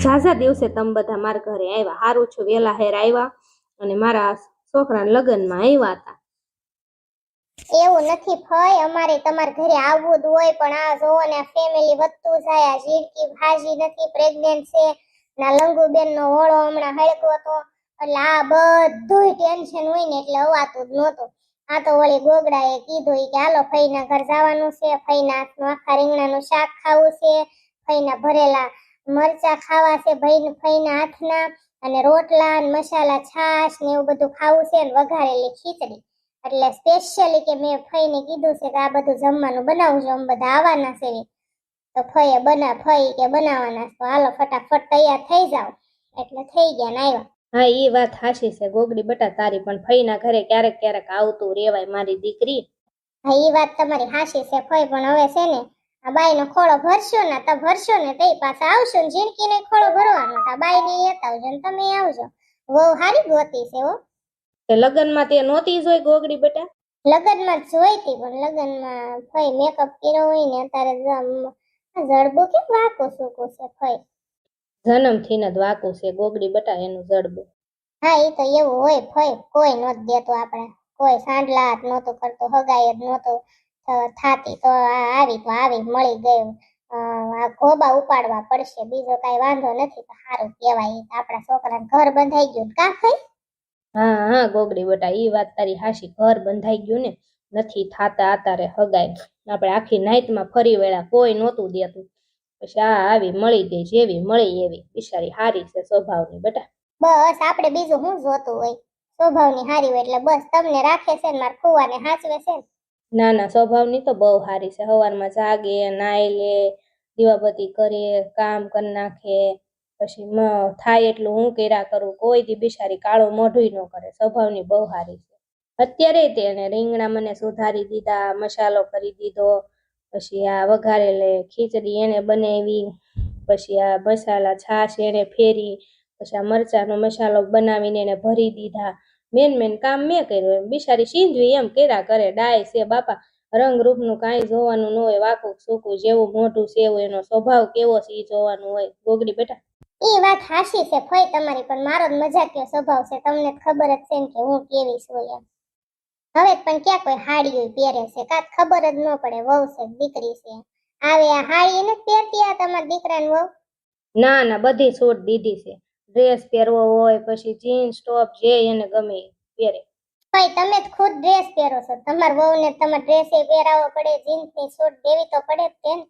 ઝાઝા દિવસે તમે બધા મારા ઘરે આવ્યા, સારું છું વેલા હેર આવ્યા અને મારા છોકરાના લગ્નમાં આવ્યા હતા. એવું નથી ભાઈ, અમારે તમારા ઘરે આવવું જ હોય, પણ આ જોવો ને ફેમિલી વધતું જાય. આ ઝીણકી ભાજી નથી, પ્રેગ્નેન્ટ છે, ના લંગુબેન નો હોળો હમણાં હળકો હતો, એટલે આ બધું ટેન્શન હોય ને એટલે અવાતું જ નહોતું. આ તો વળી ગોગડાએ કીધું કે હાલો ફઈના ઘર જવાનું છે, ફઈના હાથનું આખા રીંગણાનું શાક ખાવું છે, ફઈના ભરેલા મરચા ખાવા છે, ફઈના હાથના, અને રોટલા ને મસાલા છાશ ને એવું બધું ખાવું છે, ને વઘારેલી ખીચડી. એટલે સ્પેશિયલી કે મેં ફઈને કીધું છે કે આ બધું જમવાનું બનાવજો, અમે બધા આવવાના છે. તો ફઈએ ફઈ કે બનાવવાના, તો હાલો ફટાફટ તૈયાર થઈ જાવ. એટલે થઈ ગયા ને આવ્યા. હા, એ વાત હાચી છે ગોગડી બટા તારી, પણ ફઈના ઘરે ક્યારેક ક્યારેક આવતું રેવાય મારી દીકરી. હા, એ વાત તમારી હાચી છે ફઈ, પણ હવે છે ને આ બાઈનો ખોળો ભરશો ને તો ભરશો ને તઈ પાછા આવશો ને ઝીણકીને ખોળો ભરવાનો, આ બાઈને લેતા આવજો ને તમે આવજો. બહુ હારી ગોતી છે હો. લગ્નમાં તે નહોતી જોઈ ગોગડી બેટા? લગ્નમાં જોઈતી, પણ લગ્નમાં ફઈ મેકઅપ કર્યો હોય ને અત્યારે જડબું કેમ વાકું સૂકું છે ફઈ. જન્મથી જ વાકું છે ગોગડી બેટા એનું જડબું. હા, એ તો એવું હોય ફઈ, કોઈ નહોતું દેતું આપણે, કોઈ સાંડલા હાથ નહોતું કરતું, હગાઈ જ નહોતું થાતી, તો આવી મળી ગયું. આ ગોબા ઉપાડવા પડશે, બીજો કઈ વાંધો નથી, તો સારું કહેવાય. આપણા છોકરાને ઘર બંધાઈ ગયું કા ફઈ? હા હા ગોગડી બેટા, ઈ વાત તારી હાશી, ઘર બંધાઈ ગયું ને, નથી થાતા આતારે હગાઈ. આપણે આખી નાઈટમાં ફરી વેળા કોઈ નહોતું દેતું, પછી આ આવી મળી ગઈ, જેવી મળી એવી. બિચારી હારી છે સ્વભાવની બેટા. બસ આપણે બીજું શું જોતું હોય, સ્વભાવની હારી હોય એટલે બસ. તમને રાખે છે ને મારા ફુવાને હાચવે છે. ના ના, સ્વભાવની તો બહુ હારી છે. સવારમાં જાગે, નાઈ લે, દીવાબત્તી કરે, કામ કરી નાખે, પછી થાય એટલું હું કર્યા કરું, કોઈ દી બિચારી કાળો મોઢું ન કરે. સ્વભાવની બહુ હારી છે. અત્યારે તેને રીંગણા મને સુધારી દીધા, મસાલો કરી દીધો, પછી આ વઘારેલે ખીચડી એને બનાવી, પછી આ મસાલા છાશ એને ફેરી, પછી આ મરચાનો મસાલો બનાવીને એને ભરી દીધા. મેન કામ મેં કર્યું. એમ બિચારી સિંધવી એમ કર્યા કરે. ડાય છે બાપા, રંગ રૂપનું કાંઈ જોવાનું ન હોય, વાકું સૂકું જેવું મોઢું છે એવું એનો સ્વભાવ કેવો છે એ જોવાનું હોય ગોગડી બેટા. એ વાત હાશી છે ફઈ તમારી, પણ મારો જ મજાકિયો સ્વભાવ છે, તમને ખબર જ છે ને કે હું કેવી છું એમ. હવે પણ ક્યાં કોઈ હાડીઓ પહેરે છે, કાંઈ ખબર જ ન પડે વહુ છે દીકરી છે. આવે આ હાડી એને પહેરતી આ તમારા દીકરાને વહુ? ના ના, બધી છૂટ દીધી છે. ડ્રેસ પહેરવો હોય, પછી જીન્સ ટોપ જે એને ગમે પહેરે. ભાઈ તમે જ ખુદ ડ્રેસ પહેરો છો, તમારા વહુને તમારે ડ્રેસ પહેરાવવો પડે, જીન્સની શૂટ દેવી તો પડે જ તેને.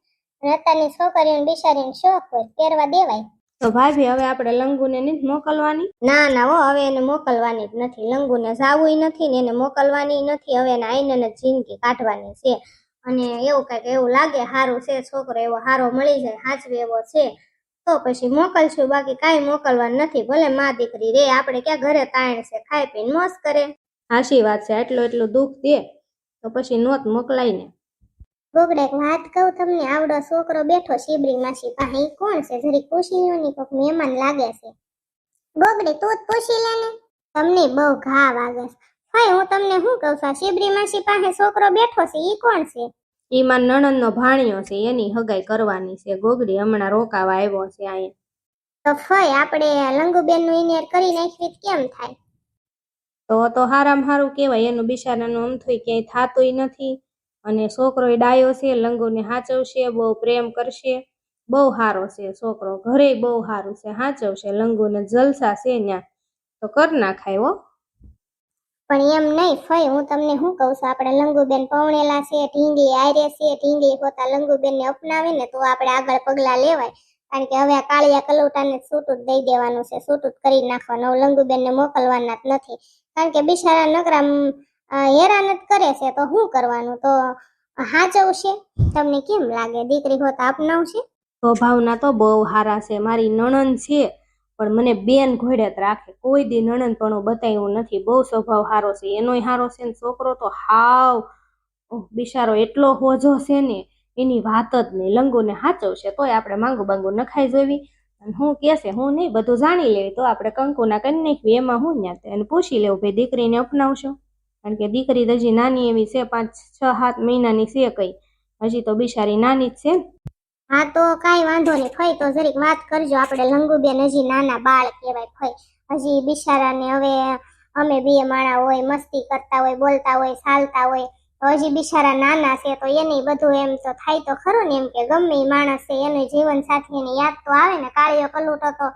અત્યારની છોકરીઓને બિચારીને શોખ હોય, પહેરવા દેવાય. તો ભાભી હવે આપણે લંગુને નથી મોકલવાની? ના ના હો, હવે એને મોકલવાની જ નથી. લંગુને જાવું નથી ને એને મોકલવાની નથી. હવે એને આઈને જ જિંદગી કાઢવાની છે. અને એવું કઈક એવું લાગે સારું છે, છોકરો એવો સારો મળી જાય, હાચવે એવો છે, તો પછી મોકલશું, બાકી કાંઈ મોકલવાનું નથી. ભલે માં દીકરી રે, આપણે ક્યાં ઘરે તાણ છે, ખાઈ પીને મોજ કરે. હાચી વાત છે. એટલું દુઃખ દે તો પછી નોત મોકલાય ને. ગોગડે એક વાત કહું તમને, આવડો છોકરો બેઠો શિબરી માસી પાસે, ઈ કોણ છે? જરી પૂછી લ્યો ને, કોક મહેમાન લાગે છે. ગોગડે તું જ પૂછી લે ને, તમને બહુ ઘા વાગે છે. ભાઈ હું તમને શું કહું છું, શિબરી માસી પાસે છોકરો બેઠો છે, ઈ કોણ છે? ઈ માર નણંદનો ભાણિયો છે, એની હગાઈ કરવાની છે ગોગડી. હમણાં રોકાવા આવ્યો છે અહીંયા. તો ફઈ આપણે લંગુબેન નું ઇનિયર કરી નાખવી કેમ થાય? તો હારામાં હારું કહેવાય. એનું બિચારાનું અમથું ક્યાંય થાતુંય નથી, અને છોકરો ડાયો છે, લંગુને હાચવશે, બહુ પ્રેમ કરશે, બહુ સારો છે છોકરો. ઘરે બહુ સારું છે, હાચવશે લંગુને, જલસા છે ન્યા, તો કર નાખાય હો. પણ એમ નહીં ફઈ, હું તમને શું કહું છું, આપણે લંગુબેન પૌણેલા છે, ઢીંગલી આયરે છે, ઢીંગલી પોતા લંગુબેન ને અપનાવે ને તો આપણે આગળ પગલા લેવાય. કારણ કે હવે આ કાળિયા કલોટાને છૂટું જ દઈ દેવાનું છે, છૂટું જ કરી નાખવાનું. લંગુબેન ને મોકલવાના જ નથી, કારણ કે બિચારા નકરા હેરાન જ કરે છે, તો શું કરવાનું? તો હાચવશે. તમને કેમ લાગે દીકરી હોતા અપનાવશે? સ્વભાવના તો બહુ સારા છે. મારી નણંદ છે, પણ મને બેન ઘોડે જ રાખે, કોઈ દી નણંદ પણ બતાવ્યું નથી. બહુ સ્વભાવ સારો છે, એનોય સારો છે, ને છોકરો તો હાવ બિચારો એટલો હોજો છે ને, એની વાત જ નહીં. લંગુને હાચવશે તોય આપણે માંગુ બાંગુ નખાઈ જોવી, અને હું કહેશે હું નહીં બધું જાણી લેવી, તો આપણે કંકુના કરી નાખવી. એમાં હું ન્યા એને પૂછી લેવું, ભાઈ દીકરીને અપનાવશો? કારણ કે દીકરી હજી નાની એવી છે, 5-6-7 મહિનાની છે, કઈ હજી તો બિચારી નાની જ છે. હા તો કાંઈ વાંધો નહીં ફઈ, તો જરીક વાત કરજો. આપણે લંગુબેન હજી નાના બાળ કહેવાય ફઈ, હજી બિચારાને હવે અમે બે માણા હોય, મસ્તી કરતા હોય, બોલતા હોય, ચાલતા હોય, તો હજી બિચારા નાના છે, તો એને બધું એમ તો થાય તો ખરું ને, એમ કે ગમે ઈ માણસ છે એનું જીવન સાથી એની યાદ તો આવે ને. કાળિયો કલૂટો તો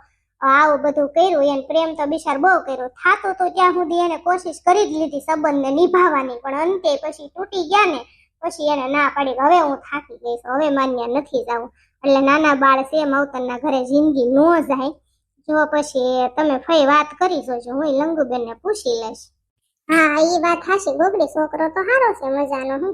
આવું બધું કર્યું, એને પ્રેમ તો બિચાર બહુ કર્યો, થાતું તો ત્યાં સુધી એને કોશિશ કરી જ લીધી સંબંધને નિભાવવાની, પણ અંતે પછી તૂટી ગયા ને, પછી એને ના પાડી કે હવે હું થાકી ગઈ છું, હવે માન્ય નથી જવું. એટલે નાના બાળ છે માવતરના ઘરે જિંદગી નો જાય. જો પછી તમે ફઈ વાત કરી જોજો, હું લંગુબેન ને પૂછી લઈશ. હા એ વાત હાશી, ગોગડી છોકરો તો સારો છે, મજાનો. હું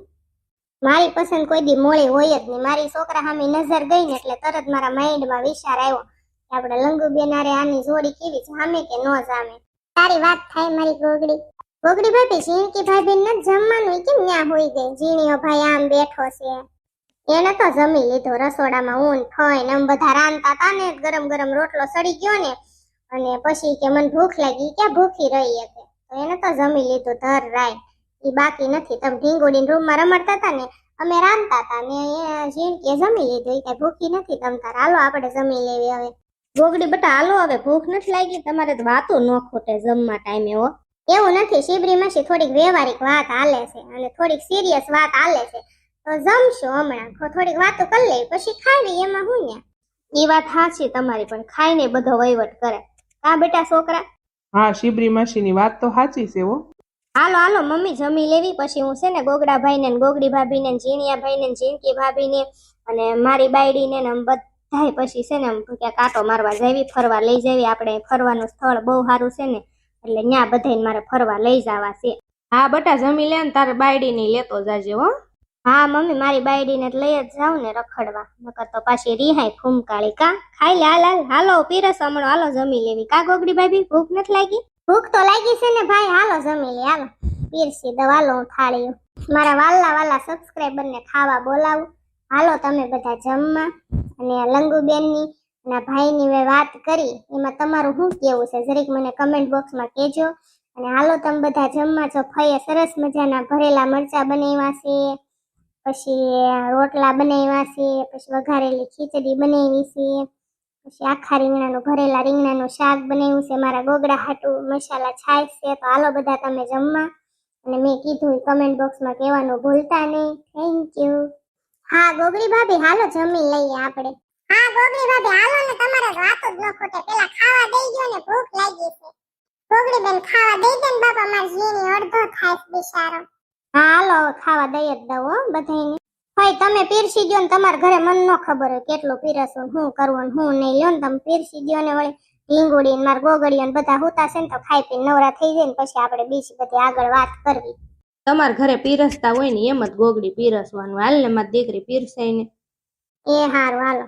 મારી પસંદ કોઈ દી મોળી હોય જ નહીં. મારી છોકરા સામે નજર ગઈ ને એટલે તરત મારા માઇન્ડમાં વિચાર આવ્યો કે આપણે લંગુબેન હારે આની જોડી કેવી જામે કે નો જામે. તારી વાત થાય મારી ગોગડી. ગોગડી ભાભી, ઝીણકી ભાભી ને જમવાનું ઈ કેમ ન્યા હોઈ ગઈ? ઝીણીયો ભાઈ આમ બેઠો છે, એને તો જમી લીધો રસોડામાં. ઊન ફઈ ને બધા રાંધતા તા ને, ગરમ ગરમ રોટલો સડી ગયો ને, અને પછી કે મને ભૂખ લાગી, ક્યાં ભૂખી રહી હતી, તો એને તો જમી લીધું ધર રાય. ઈ બાકી નથી. તમે ઢીંગોડીને રૂમમાં રમડતા હતા ને, અમે રાંધતા હતા ને ઝીણકીએ જમી લીધું. ઈ કઈ ભૂખી નથી તમ તાર. હાલો આપણે જમી લેવી હવે. ગોગડી બટા હાલો, હવે ભૂખ નથી લાગી? તમારે તો વાતો ન ખોટે જમવા ટાઈમે હો. એવું નથી, શિબરી માસી થોડીક વ્યવહારિક વાત હાલે છે અને થોડીક સિરિયસ વાત હાલે છે, તો જમશું હમણાં. થોડીક વાતો કરી લઈ પછી ખાવી, એમાં હું ને. ઈ વાત સાચી તમારી, પણ ખાઈને બધો વહીવટ કરે કા બેટા છોકરા? હા, શિબરી માસીની વાત તો સાચી છે હો. હાલો હાલો મમ્મી જમી લેવી, પછી હું છે ને ગોગડા ભાઈને ને ગોગડી ભાભીને ને ઝીણિયા ભાઈને ને ઝીણકી ભાભીને અને મારી બાયડીને ને બધાય પછી છે ને ક્યાંક કાંટો મારવા જાવી, ફરવા લઈ જાવી. આપણે ફરવાનું સ્થળ બહુ સારું છે ને, એટલે ન્યા બધાને મારે ફરવા લઈ જવા છે. હા બટા જમી લે ને તારે બાયડીની લેતો જાજે હો. હા મમ્મી, મારી બાયડીને લઈ જ જાઉં ને રખડવા, નકર તો પાછી રિહાય ફૂમકાળી. કા ખાઈ લે, હાલ હાલો પીરસ હમણાં, હાલો જમી લેવી. કા ગોગડી ભાભી ભૂખ નથી લાગી? ભૂખ તો લાગી છે ને ભાઈ, હાલો જમી લે. હાલો પીરસી દો, હાલો હું થાળી. મારા વાલા સબસ્ક્રાઈબર ને ખાવા બોલાવું. હાલો તમે બધા જમવા. અને લંગુબેનની અને ભાઈની મેં વાત કરી, એમાં તમારું શું કેવું છે જરીક મને કમેન્ટ બોક્સમાં કહેજો. અને હાલો તમે બધા જમવા. જો ફઈએ સરસ મજાના ભરેલા મરચા બનાવ્યા છે, પછી રોટલા બનાવ્યા છે, પછી વઘારેલી ખીચડી બનાવી છે, પછી આખા રીંગણાનું ભરેલા રીંગણાનું શાક બનાવ્યું છે મારા ગોગડા હાટું, મસાલા છાશ છે. તો હાલો બધા તમે જમવા. અને મેં કીધું કમેન્ટ બોક્સમાં કહેવાનું ભૂલતા નહીં. Thank you. હા ગોગડી ભાભી હાલો જમી લઈએ આપણે. હા ગોગડી ભાભી હાલો ને, તમારે વાતો જ ન ખોટે. પેલા ખાવા દઈ ગયો ને, ભૂખ લાગી છે. ગોગડી બેન ખાવા દઈ દે ને બાપા, માર જીની અડધો ખાય બિચારો. હા હાલો ખાવા દઈ જ દઉં હો બધાને. ભાઈ તમે પીરસી ગયો ને, તમારા ઘરે મને ન ખબર હોય કેટલું પીરસવું, શું કરવું શું નહીં. લ્યો ને તમે પીરસી ગયો ને, વળી ઢીંગુડી ને માર ગોગડીઓ ને બધા હુતા છે ને, તો ખાઈ પીને નવરા થઈ જાય ને પછી આપણે બીજી બધી આગળ વાત કરવી. તમારા ઘરે પીરસતા હોય ને એમ જ ગોગડી પીરસવાનું. હાલ ને મારી દીકરી પીરસાય ને. એ હારું હાલો.